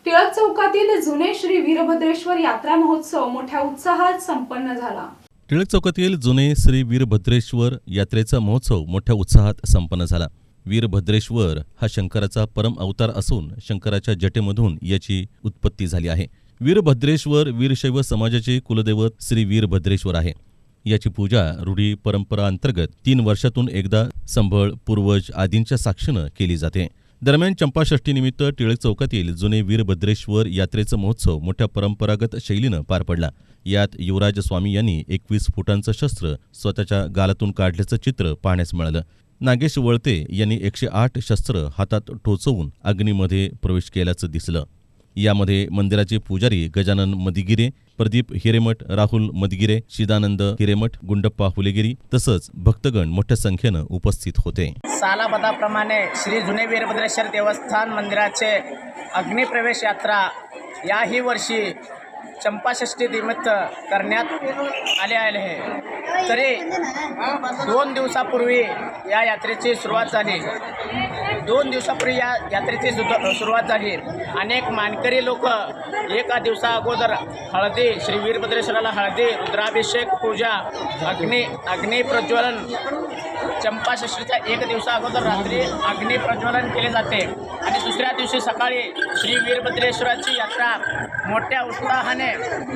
टिळक चौकातील जुने श्री वीरभद्रेश्वर यात्रा महोत्सव मोठ्या उत्साहात संपन्न झाला। टिळक चौकातील जुने श्री वीरभद्रेश्वर यात्रेचा महोत्सव मोठ्या उत्साहात संपन्न झाला। वीरभद्रेश्वर हा शंकराचा परम अवतार असून शंकराच्या जटेमधून याची उत्पत्ती झाली आहे। वीरभद्रेश्वर वीरशैव समाजाचे कुलदैवत श्री वीरभद्रेश्वर आहे। याची पूजा रूढी परंपरा अंतर्गत 3 वर्षातून एकदा संभळ पूर्वज आदींच्या साक्षीनं केली जाते। दरम्यान चंपाषष्ठीनिमित्त टिळक चौकातील जुने वीरभद्रेश्वर यात्रेचा महोत्सव मोठ्या परंपरागत शैलीनं पार पडला। यात युवराज स्वामी यांनी 21 फुटांचं शस्त्र स्वतःच्या गालातून काढल्याचं चित्र पाहण्यास मिळालं। नागेश वळते यांनी 108 शस्त्र हातात टोचवून अग्नीमध्ये प्रवेश केल्याचं दिसलं। यामध्ये मंदिराचे पुजारी गजानन मदिगिरे, प्रदीप हिरेमठ, राहुल मदिगिरे, शिदानंद हिरेमठ, गुंडप्पा हुलेगिरी तसंच भक्तगण मोठ्या संख्येनं उपस्थित होते। सालाबदाप्रमाणे श्री जुने वीरभद्रेश्वर देवस्थान मंदिराचे अग्निप्रवेश यात्रा याही वर्षी चंपाषष्ठी निमित्त करण्यात आले आहे। तरी 2 दिवसापूर्वी या यात्रेची सुरुवात झाली। 2 दिवसापूर्वी या यात्रेची सुरुवात झाली। अनेक मानकरी लोक एका दिवसा अगोदर हळदी, श्री वीरभद्रेश्वराला हळदी, रुद्राभिषेक, पूजा, अग्नि प्रज्वलन, चंपाषष्ठीच्या 1 दिवसा अगोदर रात्री अग्नि प्रज्वलन केले जाते आणि दुसऱ्या दिवशी सकाळी श्री वीरभद्रेश्वराची यात्रा मोठ्या उत्साहाने